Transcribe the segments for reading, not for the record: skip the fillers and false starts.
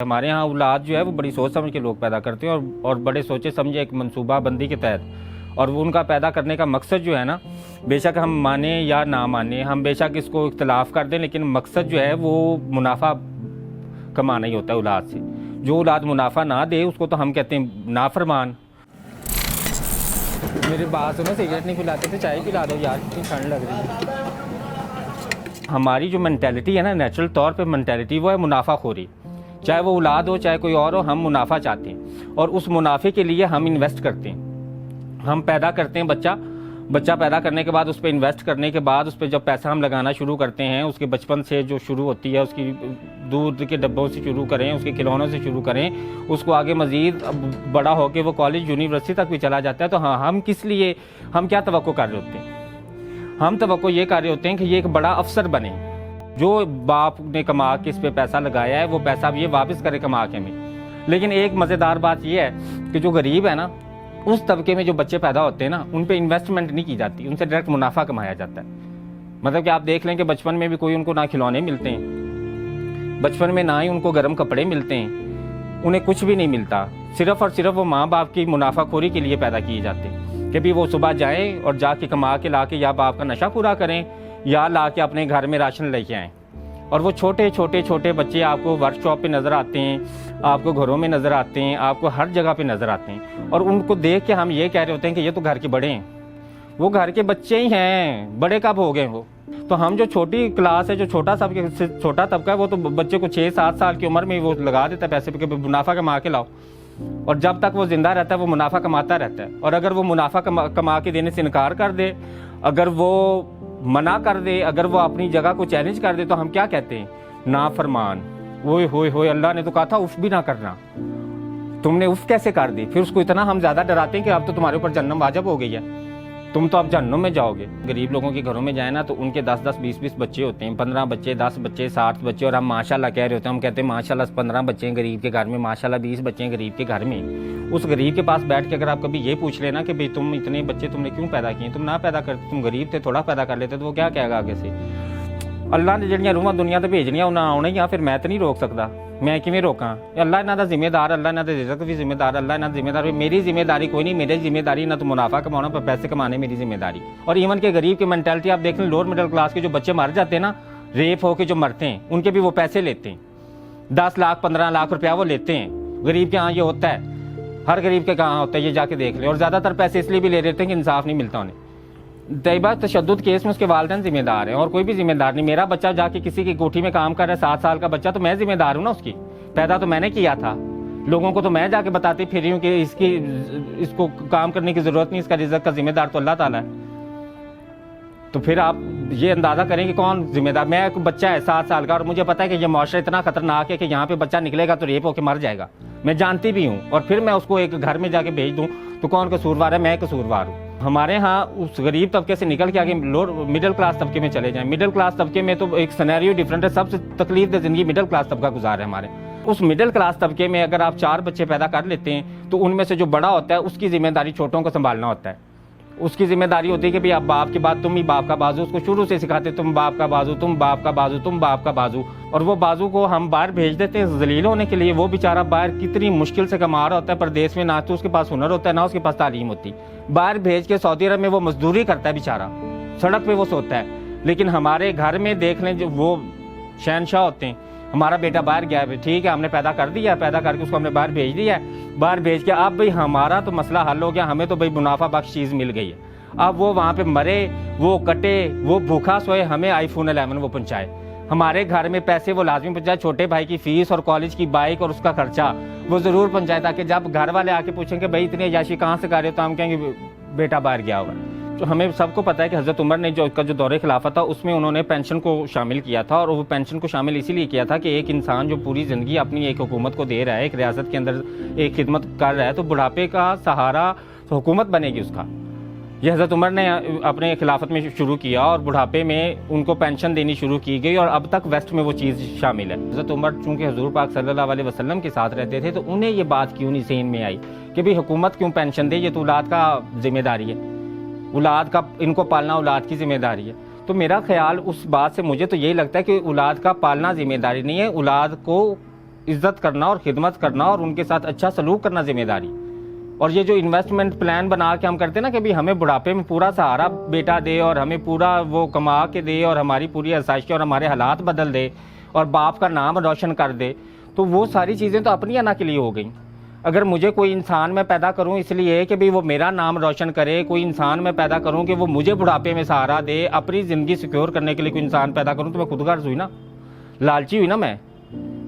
हमारे यहाँ औलाद जो है वो बड़ी सोच समझ के लोग पैदा करते हैं और बड़े सोचे समझे एक मनसूबा बंदी के तहत। और वो उनका पैदा करने का मकसद जो है ना, बेशक हम माने या ना माने, हम बेशक इसको इख्तलाफ कर दें, लेकिन मकसद जो है वो मुनाफा कमाना ही होता है औलाद से। जो औलाद मुनाफा ना दे उसको तो हम कहते हैं नाफरमान। मेरी बात सुनो, सिगरेट नहीं पिलाते थे, चाय पिला दो यार, कितनी ठंड लग रही है। हमारी जो मैंटेलिटी है ना, नेचुरल तौर पे मैंटेलिटी, वो है मुनाफाखोरी। चाहे वो औलाद हो चाहे कोई और हो, हम मुनाफा चाहते हैं और उस मुनाफे के लिए हम इन्वेस्ट करते हैं। हम पैदा करते हैं बच्चा पैदा करने के बाद उस पर इन्वेस्ट करने के बाद उस पर जब पैसा हम लगाना शुरू करते हैं, उसके बचपन से जो शुरू होती है, उसकी दूध के डब्बों से शुरू करें, उसके खिलौनों से शुरू करें, उसको आगे मज़ीद बड़ा होकर वो कॉलेज यूनिवर्सिटी तक भी चला जाता है। तो हाँ, हम किस लिए, हम क्या तवक्को कर रहे होते हैं? हम तवक्को ये कर रहे होते हैं कि ये एक बड़ा अफसर बने, जो बाप ने कमा के इस पे पैसा लगाया है वो पैसा ये वापस करे कमा के में। लेकिन एक मज़ेदार बात ये है कि जो गरीब है ना, उस तबके में जो बच्चे पैदा होते हैं ना, उन पे इन्वेस्टमेंट नहीं की जाती, उनसे डायरेक्ट मुनाफा कमाया जाता है। मतलब कि आप देख लें कि बचपन में भी कोई उनको ना खिलौने मिलते हैं, बचपन में ना ही उनको गर्म कपड़े मिलते हैं, उन्हें कुछ भी नहीं मिलता। सिर्फ और सिर्फ वो माँ बाप की मुनाफाखोरी के लिए पैदा किए जाते हैं कि भी वो सुबह जाएँ और जाके कमा के ला के या बाप का नशा पूरा करें या ला के अपने घर में राशन लेके आएँ। और वो छोटे छोटे बच्चे आपको वर्कशॉप पे नज़र आते हैं, आपको घरों में नज़र आते हैं, आपको हर जगह पे नज़र आते हैं। और उनको देख के हम ये कह रहे होते हैं कि ये तो घर के बड़े हैं। वो घर के बच्चे ही हैं, बड़े कब हो गए वो? तो हम जो छोटी क्लास है, जो छोटा तबका है, वो तो बच्चे को 6-7 साल की उम्र में वो लगा देता है पैसे पे कि मुनाफा कमा के लाओ। और जब तक वो जिंदा रहता है वो मुनाफा कमाता रहता है। और अगर वो मुनाफा कमा के देने से इनकार कर दे, अगर वो मना कर दे, अगर वो अपनी जगह को चैलेंज कर दे, तो हम क्या कहते हैं? नाफरमान। ओए होए होए, अल्लाह ने तो कहा था उफ भी ना करना, तुमने उफ कैसे कर दी? फिर उसको इतना हम ज्यादा डराते हैं कि अब तो तुम्हारे ऊपर जन्नत वाजिब हो गई है, तुम तो अब जन्नत में जाओगे। गरीब लोगों के घरों में जाए ना तो उनके 10-10, 20-20 बच्चे होते हैं, 15 बच्चे, 10 बच्चे, 60 बच्चे, और हम माशाल्लाह कह रहे होते हैं। हम कहते हैं माशाल्लाह 15 बच्चे हैं गरीब के घर में, माशाल्लाह 20 बच्चे हैं गरीब के घर में। उस गरीब के पास बैठ के अगर आप कभी ये पूछ लेना कि भाई तुम इतने बच्चे तुमने क्यों पैदा किए, तुम ना पैदा करते, तुम गरीब थे, थोड़ा पैदा कर लेते, तो वो क्या कहेगा आगे से? अल्लाह ने जड़ियाँ रूहां दुनिया ते भेजनियां उन्हें आना ही, फिर मैं तो नहीं रोक सकता, मैं किवें रोकां? अल्लाह इन्हां दा जिम्मेदार, अल्लाह इन्हां दे रिज़्क भी जिम्मेदार, अल्लाह इन्हां दा जिम्मेदार। मेरी जिम्मेदारी कोई नहीं, मेरी जिम्मेदारी ना तो मुनाफा कमाना पर पैसे कमाने मेरी जिम्मेदारी। और इवन के गरीब की मेंटालिटी आप देख लें, लोअर मिडिल क्लास के जो बच्चे मर जाते हैं ना, रेप होकर जो मरते हैं, उनके भी वो पैसे लेते हैं, 10 लाख 15 लाख रुपया वो लेते हैं। गरीब के यहाँ ये होता है, हर गरीब के कहाँ होता है ये जाके देख लें। और ज़्यादातर पैसे इसलिए भी ले रहे थे कि इंसाफ नहीं मिलता उन्हें। तयबा तशद्दुद केस में उसके वालिदैन जिम्मेदार हैं और कोई भी जिम्मेदार नहीं। मेरा बच्चा जाके किसी की कोठी में काम कर रहा है, 7 साल का बच्चा, तो मैं जिम्मेदार हूँ ना उसकी, पैदा तो मैंने किया था। लोगों को तो मैं जाके बताती फिर रही हूँ कि इसको काम करने की जरूरत नहीं, इसका रिज़्क का जिम्मेदार तो अल्लाह ताला है। तो फिर आप ये अंदाजा करें कि कौन जिम्मेदार? मैं एक बच्चा है 7 साल का और मुझे पता है कि ये माशरा इतना खतरनाक है कि यहाँ पे बच्चा निकलेगा तो रेप होकर मर जाएगा, मैं जानती भी हूँ। और फिर मैं उसको एक घर में जाके भेज दूँ तो कौन कसूरवार है? मैं कसूरवार हूँ। हमारे यहाँ उस गरीब तबके से निकल के आगे लोअर मिडिल क्लास तबके में चले जाएं। मिडिल क्लास तबके में तो एक सिनेरियो डिफरेंट है, सबसे तकलीफ जिंदगी मिडिल क्लास तबका गुजार है हमारे। उस मिडिल क्लास तबके में अगर आप 4 बच्चे पैदा कर लेते हैं तो उनमें से जो बड़ा होता है उसकी जिम्मेदारी छोटों को संभालना होता है। उसकी जिम्मेदारी होती है कि भाई आप बाप के बाद तुम ही बाप का बाजू, उसको शुरू से सिखाते तुम बाप का बाजू, तुम बाप का बाजू, तुम बाप का बाजू। और वो बाजू को हम बाहर भेज देते हैं जलील होने के लिए। वो बेचारा बाहर कितनी मुश्किल से कमा रहा होता है परदेश में, ना तो उसके पास हुनर होता है ना उसके पास तालीम होती। बाहर भेज के सऊदी अरब में वो मजदूरी करता है बेचारा, सड़क पे वो सोता है। लेकिन हमारे घर में देख लें जो वो शहनशाह होते हैं, हमारा बेटा बाहर गया है, ठीक है हमने पैदा कर दिया, पैदा करके उसको हमने बाहर भेज दिया है, बाहर भेज के अब भाई हमारा तो मसला हल हो गया, हमें तो भाई मुनाफा बख्श चीज़ मिल गई है। अब वो वहाँ पे मरे, वो कटे, वो भूखा सोए, हमें आईफोन 11 वो पहुँचाए, हमारे घर में पैसे वो लाजमी पहुँचाए, छोटे भाई की फीस और कॉलेज की बाइक और उसका खर्चा वो ज़रूर पहुँचाए, ताकि जब घर वाले आके पूछेंगे भाई इतनी अय्याशी कहाँ से कर रहे हो, तो हम कहेंगे बेटा बाहर गया होगा। तो हमें सबको पता है कि हज़रत उमर ने जो दौरे खिलाफत था उसमें उन्होंने पेंशन को शामिल किया था। और वो पेंशन को शामिल इसीलिए किया था कि एक इंसान जो पूरी ज़िंदगी अपनी एक हुकूमत को दे रहा है, एक रियासत के अंदर एक खिदमत कर रहा है, तो बुढ़ापे का सहारा हुकूमत बनेगी उसका। यह हज़रत उमर ने अपने खिलाफत में शुरू किया और बुढ़ापे में उनको पेंशन देनी शुरू की गई और अब तक वेस्ट में वो चीज़ शामिल है। हज़रत उमर चूँकि हुज़ूर पाक सल्लल्लाहु अलैहि वसल्लम के साथ रहते थे तो उन्हें ये बात क्यों नहीं सहन में आई कि भाई हुकूमत क्यों पेंशन दे, ये तो औलाद का जिम्मेदारी है, औलाद का इनको पालना औलाद की जिम्मेदारी है। तो मेरा ख्याल उस बात से मुझे तो यही लगता है कि औलाद का पालना जिम्मेदारी नहीं है, औलाद को इज्जत करना और खिदमत करना और उनके साथ अच्छा सलूक करना जिम्मेदारी। और ये जो इन्वेस्टमेंट प्लान बना के हम करते हैं ना कि भाई हमें बुढ़ापे में पूरा सहारा बेटा दे और हमें पूरा वो कमा के दे और हमारी पूरी आसाइशें और हमारे हालात बदल दे और बाप का नाम रोशन कर दे, तो वो सारी चीज़ें तो अपनी अना के लिए हो गई। अगर मुझे कोई इंसान मैं पैदा करूं इसलिए कि भाई वो मेरा नाम रोशन करे, कोई इंसान मैं पैदा करूं कि वो मुझे बुढ़ापे में सहारा दे, अपनी ज़िंदगी सिक्योर करने के लिए कोई इंसान पैदा करूं, तो मैं खुदगर्ज हुई ना, लालची हुई ना,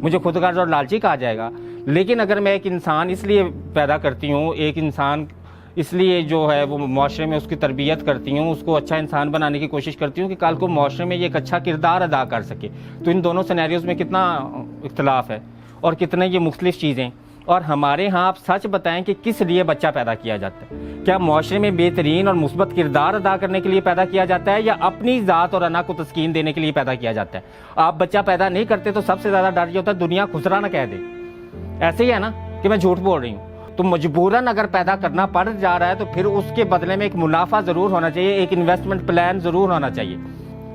मुझे खुदगर्ज और लालची कहा जाएगा। लेकिन अगर मैं एक इंसान इसलिए पैदा करती हूँ, एक इंसान इसलिए जो है वो माशरे में उसकी तरबियत करती हूँ, उसको अच्छा इंसान बनाने की कोशिश करती हूँ कि कल को माशरे में ये एक अच्छा किरदार अदा कर सके, तो इन दोनों सिनेरियोज़ में कितना इख्तलाफ है और कितने ये मुख्तलिफ चीज़ें। और हमारे यहाँ आप सच बताएं कि किस लिए बच्चा पैदा किया जाता है? क्या माशरे में बेहतरीन और मुस्बत किरदार अदा करने के लिए पैदा किया जाता है या अपनी ज़ात और अना को तस्कीन देने के लिए पैदा किया जाता है? आप बच्चा पैदा नहीं करते तो सबसे ज़्यादा डर ये होता है दुनिया खुसरा ना कह दे। ऐसे ही है ना कि मैं झूठ बोल रही हूँ, तो मजबूरन अगर पैदा करना पड़ जा रहा है तो फिर उसके बदले में एक मुनाफा ज़रूर होना चाहिए, एक इन्वेस्टमेंट प्लान ज़रूर होना चाहिए।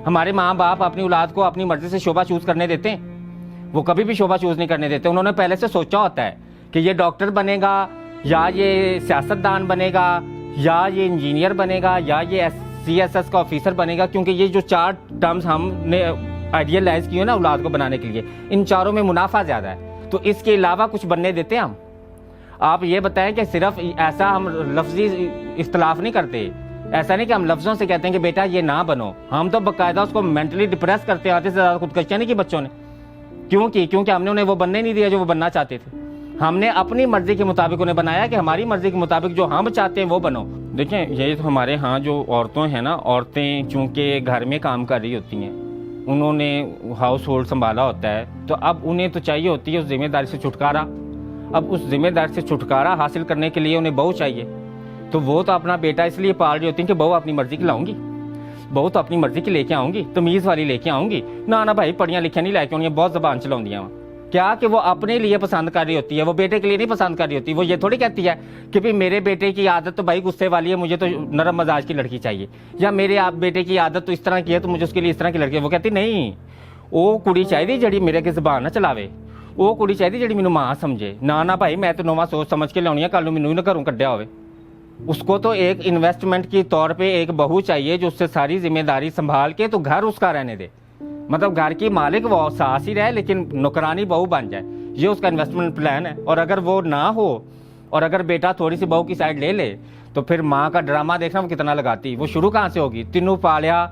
हमारे माँ बाप अपनी औलाद को अपनी मर्जी से शोबा चूज़ करने देते हैं? वो कभी भी शोबा चूज़ नहीं करने देते। उन्होंने पहले से सोचा होता है कि ये डॉक्टर बनेगा या ये सियासतदान बनेगा या ये इंजीनियर बनेगा या ये CSS का ऑफिसर बनेगा, क्योंकि ये जो 4 टर्म्स हमने आइडियलाइज किए ना औलाद को बनाने के लिए, इन चारों में मुनाफा ज़्यादा है, तो इसके अलावा कुछ बनने देते हैं हम? आप ये बताएं कि सिर्फ ऐसा हम लफ्जी इख्तलाफ नहीं करते, ऐसा नहीं कि हम लफ्ज़ों से कहते हैं कि बेटा ये ना बनो, हम तो बाकायदा उसको मेंटली डिप्रेस करते हैं। आधे से ज़्यादा खुदकशियाँ नहीं की बच्चों ने, क्योंकि हमने उन्हें वो बनने नहीं दिया जो वो बनना चाहते थे। हमने अपनी मर्जी के मुताबिक उन्हें बनाया कि हमारी मर्जी के मुताबिक जो हम चाहते हैं वो बनो। देखें, यही तो हमारे यहाँ जो औरतें हैं ना, औरतें चूँकि घर में काम कर रही होती हैं, उन्होंने हाउस होल्ड संभाला होता है, तो अब उन्हें तो चाहिए होती है उस जिम्मेदारी से छुटकारा। अब उस जिम्मेदारी से छुटकारा हासिल करने के लिए उन्हें बहू चाहिए, तो वो तो अपना बेटा इसलिए पाल रही होती है कि बहू अपनी मर्जी की लाऊंगी, बहू तो अपनी मर्जी की लेके आऊँगी, तमीज़ वाली लेके आऊँगी। ना भाई पढ़िया लिखिया नहीं लेके आनी, बहुत ज़बान चलाउंदियां वहाँ। क्या कि वो अपने लिए पसंद कर रही होती है, वो बेटे के लिए नहीं पसंद कर रही होती। वो ये थोड़ी कहती है कि भाई मेरे बेटे की आदत तो भाई गुस्से वाली है, मुझे तो नरम मजाज की लड़की चाहिए, या मेरे आप बेटे की आदत तो इस तरह की है तो मुझे उसके लिए इस तरह की लड़की है। वो कहती नहीं, वो कुड़ी चाहिए जड़ी मेरे के जबान ना चलावे, वो कुड़ी चाहिए जड़ी मैनू मां समझे। ना भाई मैं तो नवा सोच समझ के लाउनी है, कल मैनू ना घरों कड्ढिया होवे। उसको तो एक इन्वेस्टमेंट के तौर पर एक बहू चाहिए जो उससे सारी जिम्मेदारी संभाल के तो घर उसका रहने दे, मतलब घर की मालिक वो सास ही रहे लेकिन नौकरानी बहू बन जाए, ये उसका इन्वेस्टमेंट प्लान है। और अगर वो ना हो और अगर बेटा थोड़ी सी बहू की साइड ले ले तो फिर माँ का ड्रामा देखना वो कितना लगाती। वो शुरू कहाँ से होगी? तेनू पालिया,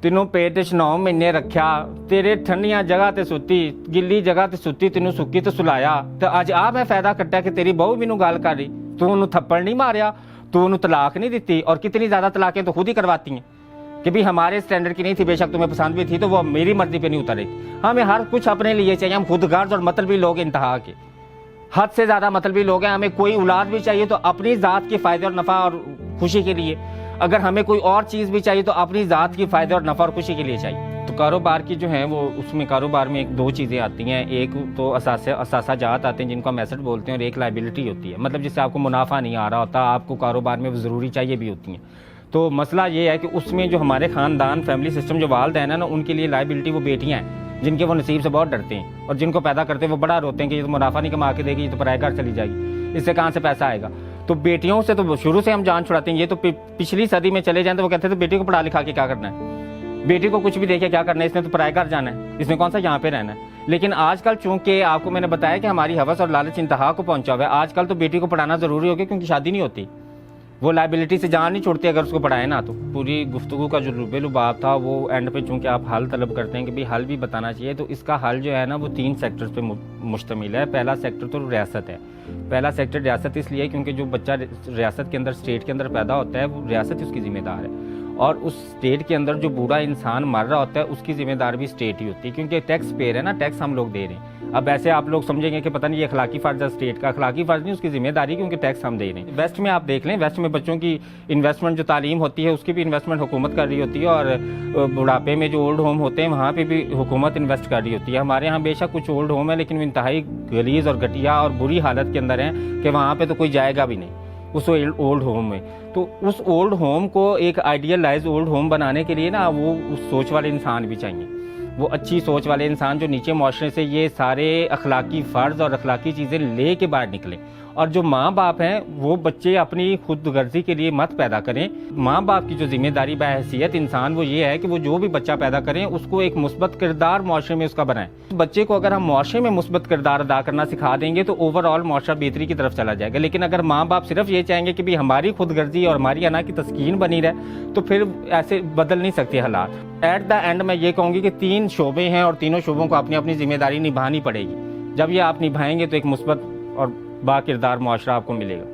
तेनू पेट 9 महीने रखा, तेरे ठंडिया जगह ते सुती, गिल्ली जगह ते सुती, तेनू सुक्की ते सुलाया, तो अज आ मैं फायदा कट्टिया कि तेरी बहू मैनू गल कर रही, तू उन्होंने थप्पड़ नहीं मारिया, तू उन्होंने तलाक नहीं दी। और कितनी ज़्यादा तलाकें तो खुद ही करवाती हैं कि भी हमारे स्टैंडर्ड की नहीं थी, बेशक तुम्हें पसंद भी थी तो वो मेरी मर्जी पे नहीं उतरी। हमें हर कुछ अपने लिए चाहिए, हम खुदगर्ज और मतलबी लोग इंतहा के, हद से ज़्यादा मतलबी लोग हैं। हमें कोई औलाद भी चाहिए तो अपनी ज़ात के फ़ायदे और नफ़ा और खुशी के लिए, अगर हमें कोई और चीज़ भी चाहिए तो अपनी ज़ात की फ़ायदे और नफ़ा और खुशी के लिए चाहिए। तो कारोबार की जो है वो, उसमें कारोबार में 2 चीज़ें आती हैं, एक तो असासाजात आते हैं जिनको हम एसेट बोलते हैं, और एक लाइबिलिटी होती है, मतलब जिससे आपको मुनाफा नहीं आ रहा होता, आपको कारोबार में वो ज़रूरी चाहिए भी होती हैं। तो मसला ये है कि उसमें जो हमारे ख़ानदान फैमिली सिस्टम जो वालिदैन है ना, उनके लिए लाइबिलिटी वो बेटियां हैं जिनके वो नसीब से बहुत डरते हैं और जिनको पैदा करते हैं वो बड़ा रोते हैं कि ये तो मुनाफा नहीं कमा के देगी, ये तो पराए घर चली जाएगी, इससे कहाँ से पैसा आएगा। तो बेटियों से तो शुरू से हम जान छुड़ाते हैं। ये तो पिछली सदी में चले जाएं तो वो कहते थे बेटी को पढ़ा लिखा के क्या करना है, बेटी को कुछ भी देखे क्या करना है, इसने तो पराए घर जाना है, इसने कौन सा यहाँ पे रहना है। लेकिन आजकल चूंकि आपको मैंने बताया कि हमारी हवस और लालच इंतहा को पहुंचा हुआ है, आजकल तो बेटी को पढ़ाना ज़रूरी हो गया क्योंकि शादी नहीं होती, वो लाइबिलिटी से जान नहीं छुड़ती अगर उसको पढ़ाए ना। तो पूरी गुफ्तगू का जो लुबे-लुबाब था वो एंड पे चूंकि आप हल तलब करते हैं कि भाई हल भी बताना चाहिए, तो इसका हल जो है ना वो 3 सेक्टर्स पे मुश्तमिल है। पहला सेक्टर तो रियासत है। पहला सेक्टर रियासत इसलिए क्योंकि जो बच्चा रियासत के अंदर, स्टेट के अंदर पैदा होता है, वो रियासत ही उसकी जिम्मेदार है, और उस स्टेट के अंदर जो बूढ़ा इंसान मर रहा होता है उसकी जिम्मेदार भी स्टेट ही होती है, क्योंकि टैक्स पेयर है ना, टैक्स हम लोग दे रहे हैं। अब ऐसे आप लोग समझेंगे कि पता नहीं ये अखलाकी फ़र्ज है स्टेट का, अखलाकी फ़र्ज नहीं, उसकी जिम्मेदारी, क्योंकि टैक्स हम दे रहे हैं। वेस्ट में आप देख लें, वेस्ट में बच्चों की इन्वेस्टमेंट जो तालीम होती है उसकी भी इन्वेस्टमेंट हुकूमत कर रही होती है, और बुढ़ापे में जो ओल्ड होम होते हैं वहाँ पर भी हुकूमत इन्वेस्ट कर रही होती है। हमारे यहाँ बेशक कुछ ओल्ड होम है लेकिन वो इंतहाई गलीज़ और घटिया और बुरी हालत के अंदर हैं कि वहाँ पर तो कोई जाएगा भी नहीं उस ओल्ड होम में। तो उस ओल्ड होम को एक आइडियलाइज ओल्ड होम बनाने के लिए ना वो उस सोच वाले इंसान भी चाहिए। वो अच्छी सोच वाले इंसान जो नीचे माशरे से ये सारे अखलाकी फ़र्ज़ और अखलाकी चीज़ें ले के बाहर निकले। और जो माँ बाप हैं वो बच्चे अपनी खुदगर्जी के लिए मत पैदा करें। माँ बाप की जो जिम्मेदारी बहैसियत इंसान वो ये है कि वो जो भी बच्चा पैदा करें उसको एक मुस्बत किरदार माशरे में उसका बनाएं। बच्चे को अगर हम माशरे में मुस्बत किरदार अदा करना सिखा देंगे तो ओवरऑल माशरा बेहतरी की तरफ चला जाएगा। लेकिन अगर माँ बाप सिर्फ ये चाहेंगे कि भी हमारी खुदगर्जी और हमारी अना की तस्कीन बनी रहे तो फिर ऐसे बदल नहीं सकते हालात। एट द एंड मैं ये कहूँगी कि 3 शोबे हैं और तीनों शोबों को अपनी अपनी जिम्मेदारी निभानी पड़ेगी। जब ये आप निभाएंगे तो एक मुस्बत और बाकिरदार मुआशरा आपको मिलेगा।